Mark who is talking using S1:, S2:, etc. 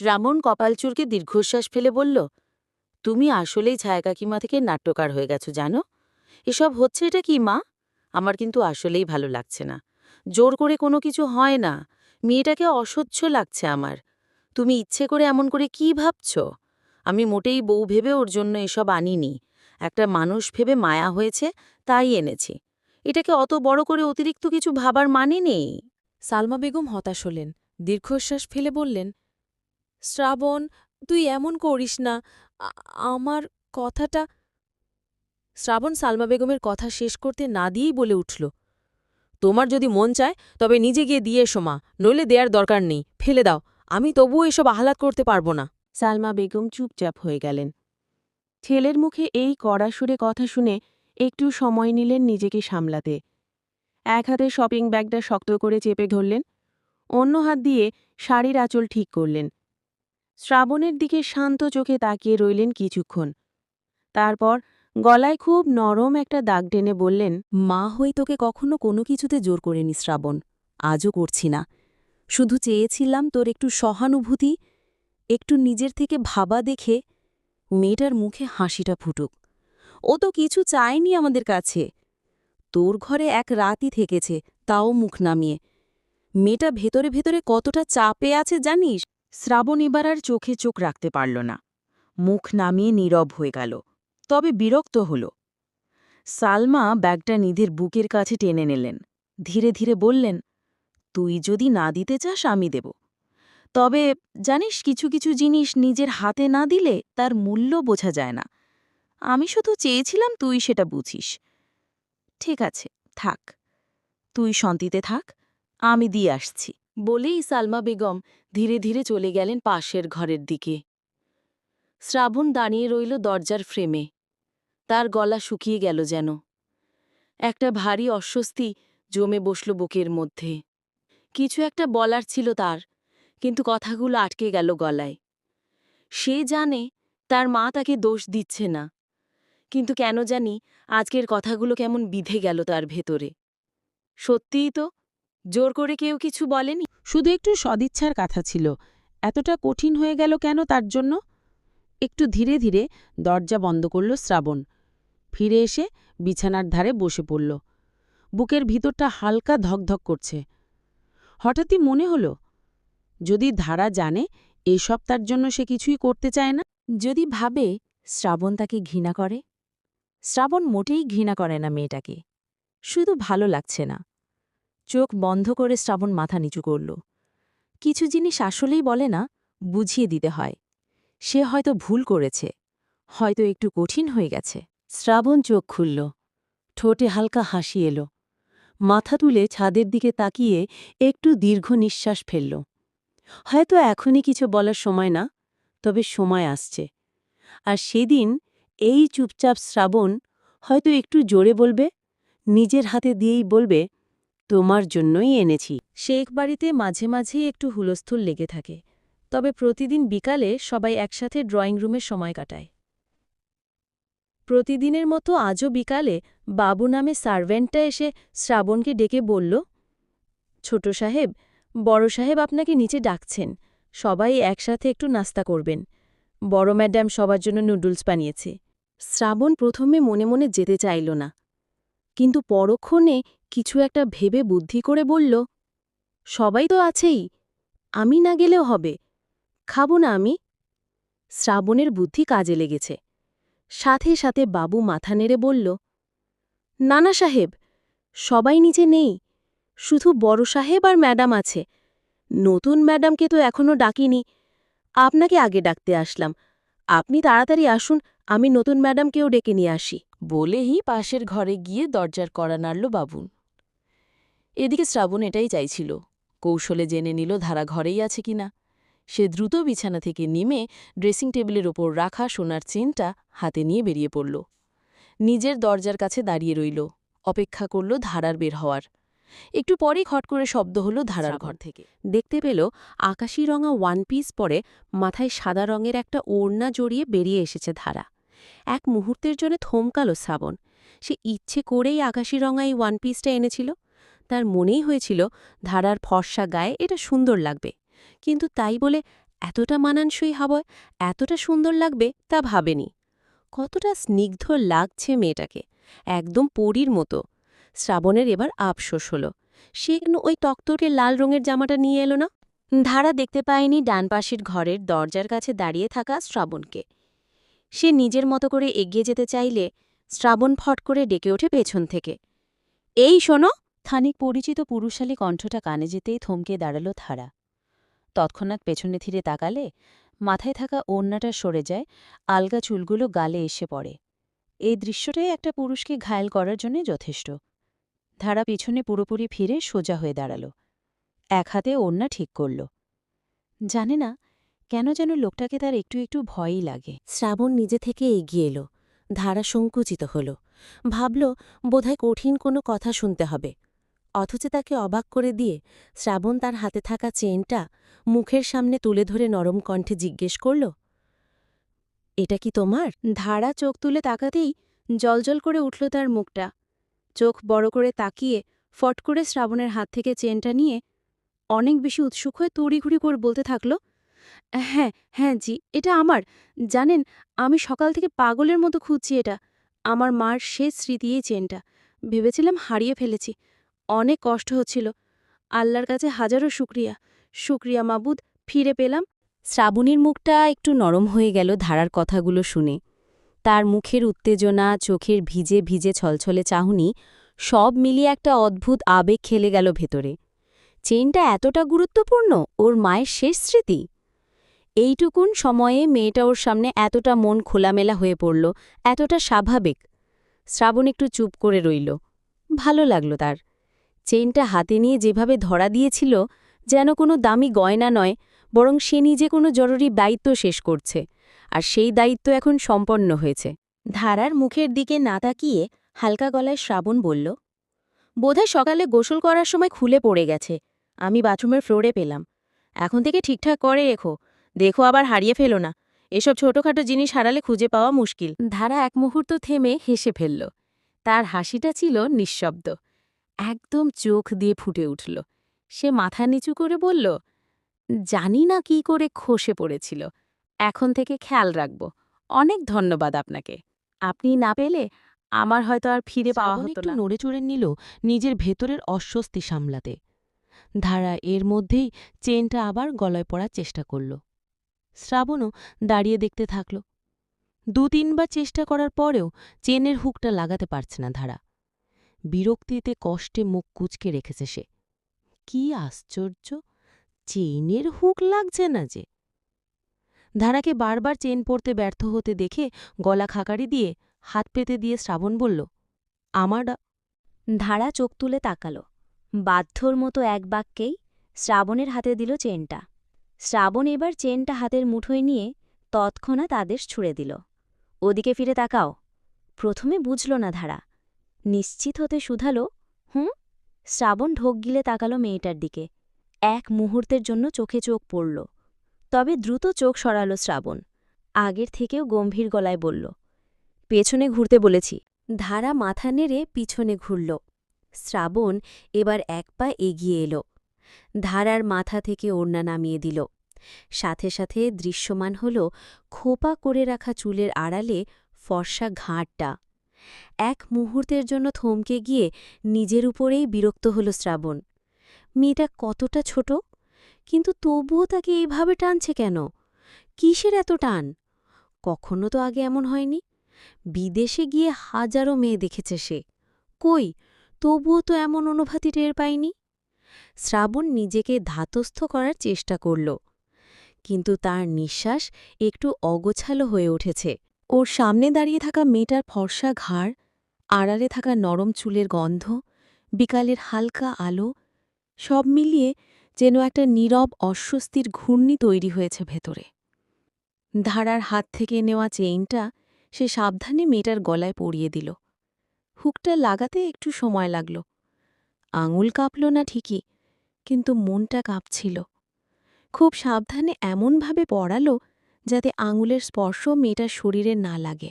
S1: Ramon কপাল চুলকে দীর্ঘশ্বাস ফেলে বলল, তুমি আসলেই ছায়া কাকিমা থেকে নাট্যকার হয়ে গেছো জানো। এসব হচ্ছে এটা কি মা? আমার কিন্তু আসলেই ভালো লাগছে না। জোর করে কোনো কিছু হয় না। মেয়েটাকে অসহ্য লাগছে আমার। তুমি ইচ্ছে করে এমন করে কি ভাবছ? আমি মোটেই বউ ভেবে ওর জন্য এসব আনিনি। একটা মানুষ ভেবে মায়া হয়েছে, তাই এনেছি। এটাকে অত বড় করে অতিরিক্ত কিছু ভাবার মানে নেই।
S2: সালমা বেগম হতাশ হলেন, দীর্ঘশ্বাস ফেলে বললেন, শ্রাবণ, তুই এমন করিস না। আ- আমার কথাটা। শ্রাবণ সালমা বেগমের কথা শেষ করতে না দিয়েই বলে উঠল, তোমার যদি মন চায় তবে নিজে গিয়ে দিয়ে এসো মা, নইলে দেয়ার দরকার নেই, ফেলে দাও। আমি তবুও এসব আহ্লাদ করতে পারবো না।
S1: সালমা বেগম চুপচাপ হয়ে গেলেন। ছেলের মুখে এই কড়া সুরে কথা শুনে একটু সময় নিলেন নিজেকে সামলাতে। এক হাতে শপিং ব্যাগটা শক্ত করে চেপে ধরলেন, অন্য হাত দিয়ে শাড়ির আঁচল ঠিক করলেন। শ্রাবণের দিকে শান্ত চোখে তাকিয়ে রইলেন কিছুক্ষণ। তারপর গলায় খুব নরম একটা দাগ টেনে বললেন,
S2: মা হই তোকে কখনো কোনো কিছুতে জোর করিনি শ্রাবণ, আজও করছি না। শুধু চেয়েছিলাম তোর একটু সহানুভূতি, একটু নিজের থেকে ভাবা দেখে মেয়েটার মুখে হাসিটা ফুটুক। ও তো কিছু চায়নি আমাদের কাছে। তোর ঘরে এক রাতই থেকেছে, তাও মুখ নামিয়ে। মেয়েটা ভেতরে ভেতরে কতটা চাপে আছে জানিস?
S1: শ্রাবণ এবার আর চোখে চোখ রাখতে পারল না। মুখ নামিয়ে নীরব হয়ে গেল, তবে বিরক্ত হল। সালমা ব্যাগটা নিধির বুকের কাছে টেনে নিলেন, ধীরে ধীরে বললেন, তুই যদি না দিতে চাস আমি দেব। তবে জানিস, কিছু কিছু জিনিস নিজের হাতে না দিলে তার মূল্য বোঝা যায় না। আমি শুধু চেয়েছিলাম তুই সেটা বুঝিস। ঠিক আছে, থাক, তুই শান্তিতে থাক, আমি দিয়ে আসছি। বলেই সালমা বেগম ধীরে ধীরে চলে গেলেন পাশের ঘরের দিকে। শ্রাবণ দাঁড়িয়ে রইল দরজার ফ্রেমে। তার গলা শুকিয়ে গেল যেন। একটা ভারী অস্বস্তি জমে বসল বুকের মধ্যে। কিছু একটা বলার ছিল তার, কিন্তু কথাগুলো আটকে গেল গলায়। সে জানে তার মা তাকে দোষ দিচ্ছে না, কিন্তু কেন জানি আজকের কথাগুলো কেমন বিধে গেল তার ভেতরে। সত্যিই তো, জোর করে কেউ কিছু বলেনি, শুধু একটু সদিচ্ছার কথা ছিল। এতটা কঠিন হয়ে গেল কেন তার জন্য? একটু ধীরে ধীরে দরজা বন্ধ করল শ্রাবণ। ফিরে এসে বিছানার ধারে বসে পড়ল। বুকের ভিতরটা হালকা ধকধক করছে। হঠাৎই মনে হল, যদি ধারা জানে এসব তার জন্য সে কিছুই করতে চায় না, যদি ভাবে শ্রাবণ তাকে ঘৃণা করে। শ্রাবণ মোটেই ঘৃণা করে না মেয়েটাকে, শুধু ভালো লাগছে না। চোখ বন্ধ করে শ্রাবণ মাথা নিচু করল। কিছু জিনিস আসলেই বলে না, বুঝিয়ে দিতে হয়। সে হয়তো ভুল করেছে, হয়তো একটু কঠিন হয়ে গেছে। শ্রাবণ চোখ খুলল, ঠোঁটে হালকা হাসি এলো। মাথা তুলে ছাদের দিকে তাকিয়ে একটু দীর্ঘ নিঃশ্বাস ফেলল। হয়তো এখনই কিছু বলার সময় না, তবে সময় আসছে। আর সেদিন এই চুপচাপ শ্রাবণ হয়তো একটু জোরে বলবে, নিজের হাতে দিয়েই বলবে, তোমার জন্যই এনেছি। শেখ বাড়িতে মাঝে মাঝেই একটু হুলস্থুল লেগে থাকে, তবে প্রতিদিন বিকালে সবাই একসাথে ড্রয়িং রুমে সময় কাটায়। প্রতিদিনের মতো আজও বিকালে বাবু নামে সার্ভেন্টটা এসে শ্রাবণকে ডেকে বলল, ছোট সাহেব, বড় সাহেব আপনাকে নিচে ডাকছেন, সবাই একসাথে একটু নাস্তা করবেন। বড় ম্যাডাম সবার জন্য নুডলস বানিয়েছে। শ্রাবণ প্রথমে মনে মনে যেতে চাইল না, কিন্তু পরক্ষণে কিছু একটা ভেবে বুদ্ধি করে বলল, সবাই তো আছেই, আমি না গেলেও হবে, খাবো না আমি। শ্রাবণের বুদ্ধি কাজে লেগেছে। সাথে সাথে বাবু মাথা নেড়ে বলল, নানা সাহেব, সবাই নিচে নেই, শুধু বড় সাহেব আর ম্যাডাম আছে। নতুন ম্যাডামকে তো এখনও ডাকিনি, আপনাকে আগে ডাকতে আসলাম। আপনি তাড়াতাড়ি আসুন, আমি নতুন ম্যাডামকেও ডেকে নিয়ে আসি। বলেই পাশের ঘরে গিয়ে দরজার কড়া নাড়ল বাবুন। এদিকে শ্রাবণ এটাই চাইছিল, কৌশলে জেনে নিল ধারা ঘরেই আছে কিনা। সে দ্রুত বিছানা থেকে নেমে ড্রেসিং টেবিলের ওপর রাখা সোনার চেনটা হাতে নিয়ে বেরিয়ে পড়ল। নিজের দরজার কাছে দাঁড়িয়ে রইল, অপেক্ষা করল ধারার বের হওয়ার। একটু পরেই খট করে শব্দ হল ধারার ঘর থেকে। দেখতে পেল আকাশি রঙা ওয়ান পিস পরে মাথায় সাদা রঙের একটা ওড়না জড়িয়ে বেরিয়ে এসেছে ধারা। এক মুহূর্তের জন্য থমকাল শ্রাবণ। সে ইচ্ছে করেই আকাশি রঙা এই ওয়ান পিসটা এনেছিল। তার মনেই হয়েছিল ধারার ফর্সা গায়ে এটা সুন্দর লাগবে, কিন্তু তাই বলে
S2: এতটা মানানসই হবে, এতটা সুন্দর লাগবে তা ভাবেনি। কতটা স্নিগ্ধ লাগছে মেয়েটাকে, একদম পরীর মতো। শ্রাবণের এবার আফসোস হলো, সে কেন ওই টকটকে লাল রঙের জামাটা নিয়ে এলো না। ধারা দেখতে পায়নি ডান পাশের ঘরের দরজার কাছে দাঁড়িয়ে থাকা শ্রাবণকে। সে নিজের মতো করে এগিয়ে যেতে চাইলে শ্রাবণ ফট করে ডেকে ওঠে পেছন থেকে, এই শোনো। খানিক পরিচিত পুরুষালী কণ্ঠটা কানে যেতেই থমকে দাঁড়ালো ধারা। তৎক্ষণাৎ পেছনে ধীরে তাকালে মাথায় থাকা ওড়নাটা সরে যায়, আলগা চুলগুলো গালে এসে পড়ে। এই দৃশ্যটাই একটা পুরুষকে ঘায়েল করার জন্য যথেষ্ট। ধারা পিছনে পুরোপুরি ফিরে সোজা হয়ে দাঁড়াল, এক হাতে ওড়না ঠিক করল। জানে না কেন যেন লোকটাকে তার একটু একটু ভয়ই লাগে। শ্রাবণ নিজে থেকে এগিয়ে এলো, ধারা সংকুচিত হল, ভাবল বোধহয় কঠিন কোনো কথা শুনতে হবে। অথচ তাকে অবাক করে দিয়ে শ্রাবণ তার হাতে থাকা চেনটা মুখের সামনে তুলে ধরে নরম কণ্ঠে জিজ্ঞেস করল, এটা কি তোমার? ধারা চোখ তুলে তাকাতেই জলজল করে উঠল তার মুখটা। চোখ বড় করে তাকিয়ে ফট করে শ্রাবণের হাত থেকে চেনটা নিয়ে অনেক বেশি উৎসুক হয়ে তড়িঘড়ি করে বলতে থাকল, হ্যাঁ হ্যাঁ জি, এটা আমার। জানেন, আমি সকাল থেকে পাগলের মতো খুঁজছি এটা। আমার মার শেষ স্মৃতি এই চেনটা। ভেবেছিলাম হারিয়ে ফেলেছি, অনেক কষ্ট হচ্ছিল। আল্লাহর কাছে হাজারো শুক্রিয়া, শুক্রিয়া মাবুদ, ফিরে পেলাম। শ্রাবণীর মুখটা একটু নরম হয়ে গেল ধারার কথাগুলো শুনে। তার মুখের উত্তেজনা, চোখের ভিজে ভিজে ছলছলে চাহনি, সব মিলিয়ে একটা অদ্ভুত আবেগ খেলে গেল ভেতরে। চেনটা এতটা গুরুত্বপূর্ণ, ওর মায়ের শেষ স্মৃতি। এইটুকুন সময়ে মেয়েটা ওর সামনে এতটা মন খোলামেলা হয়ে পড়ল, এতটা স্বাভাবিক। শ্রাবণ একটু চুপ করে রইল। ভালো লাগল তার। চেইনটা হাতে নিয়ে যেভাবে ধরা দিয়েছিল, যেন কোনো দামি গয়না নয়, বরং সে নিজে কোনো জরুরি দায়িত্ব শেষ করছে, আর সেই দায়িত্ব এখন সম্পন্ন হয়েছে। ধারার মুখের দিকে না তাকিয়ে হালকা গলায় শ্রাবণ বলল, বোধহয় সকালে গোসল করার সময় খুলে পড়ে গেছে। আমি বাথরুমের ফ্লোরে পেলাম। এখন থেকে ঠিকঠাক করে রেখো, দেখো আবার হারিয়ে ফেলো না। এসব ছোটখাটো জিনিস হারালে খুঁজে পাওয়া মুশকিল। ধারা এক মুহূর্ত থেমে হেসে ফেলল। তার হাসিটা ছিল নিঃশব্দ, একদম চোখ দিয়ে ফুটে উঠল। সে মাথা নিচু করে বলল, জানি না কি করে খসে পড়েছিল, এখন থেকে খেয়াল রাখব। অনেক ধন্যবাদ আপনাকে। আপনি না পেলে আমার হয়তো আর ফিরে পাওয়া হতো
S3: একটু
S2: না।
S3: নড়ে চড়ে নিল নিজের ভেতরের অস্বস্তি সামলাতে। ধারা এর মধ্যেই চেনটা আবার গলায় পড়ার চেষ্টা করল। শ্রাবণও দাঁড়িয়ে দেখতে থাকল। ২-৩বার চেষ্টা করার পরেও চেনের হুকটা লাগাতে পারছে না ধারা। বিরক্তিতে কষ্টে মুখ কুঁচকে রেখেছে সে। কি আশ্চর্য, চেইনের হুক লাগছে না যে। ধারাকে বারবার চেন পরতে ব্যর্থ হতে দেখে গলা খাকারি দিয়ে হাত পেতে দিয়ে শ্রাবণ বলল, আমার
S2: ধারা চোখ তুলে তাকাল। বাধ্যর মতো এক বাক্যেই শ্রাবণের হাতে দিল চেনটা। শ্রাবণ এবার চেনটা হাতের মুঠোয় নিয়ে তৎক্ষণাৎ আদেশ ছুড়ে দিল, ওদিকে ফিরে তাকাও। প্রথমে বুঝল না ধারা, নিশ্চিত হতে শুধালো, হুম। শ্রাবণ ঢোক গিলে তাকালো মেয়েটার দিকে। এক মুহূর্তের জন্য চোখে চোখ পড়ল, তবে দ্রুত চোখ সরাল শ্রাবণ। আগের থেকেও গম্ভীর গলায় বলল, পেছনে ঘুরতে বলেছি। ধারা মাথা নেড়ে পিছনে ঘুরল। শ্রাবণ এবার এক পা এগিয়ে এলো, ধারার মাথা থেকে ওড়না নামিয়ে দিল। সাথে সাথে দৃশ্যমান হল খোপা করে রাখা চুলের আড়ালে ফর্সা ঘাড়টা। এক মুহূর্তের জন্য থমকে গিয়ে নিজের উপরেই বিরক্ত হল শ্রাবণ। মেয়েটা কতটা ছোট, কিন্তু তবুও তাকে এইভাবে টানছে কেন? কিসের এত টান? কখনো তো আগে এমন হয়নি। বিদেশে গিয়ে হাজারো মেয়ে দেখেছে সে, কই তবুও তো এমন অনুভূতি টের পায়নি। শ্রাবণ নিজেকে ধাতস্থ করার চেষ্টা করল, কিন্তু তার নিঃশ্বাস একটু অগোছালো হয়ে উঠেছে। ওর সামনে দাঁড়িয়ে থাকা মেয়েটার ফর্সা ঘাড়, আড়ালে থাকা নরম চুলের গন্ধ, বিকালের হালকা আলো, সব মিলিয়ে যেন একটা নীরব অস্বস্তির ঘূর্ণি তৈরি হয়েছে ভেতরে। ধারার হাত থেকে নেওয়া চেইনটা সে সাবধানে মেয়েটার গলায় পরিয়ে দিল। হুকটা লাগাতে একটু সময় লাগল। আঙুল কাঁপল না ঠিকই, কিন্তু মনটা কাঁপছিল। খুব সাবধানে এমনভাবে পড়াল যাতে আঙুলের স্পর্শ মেয়েটার শরীরে না লাগে।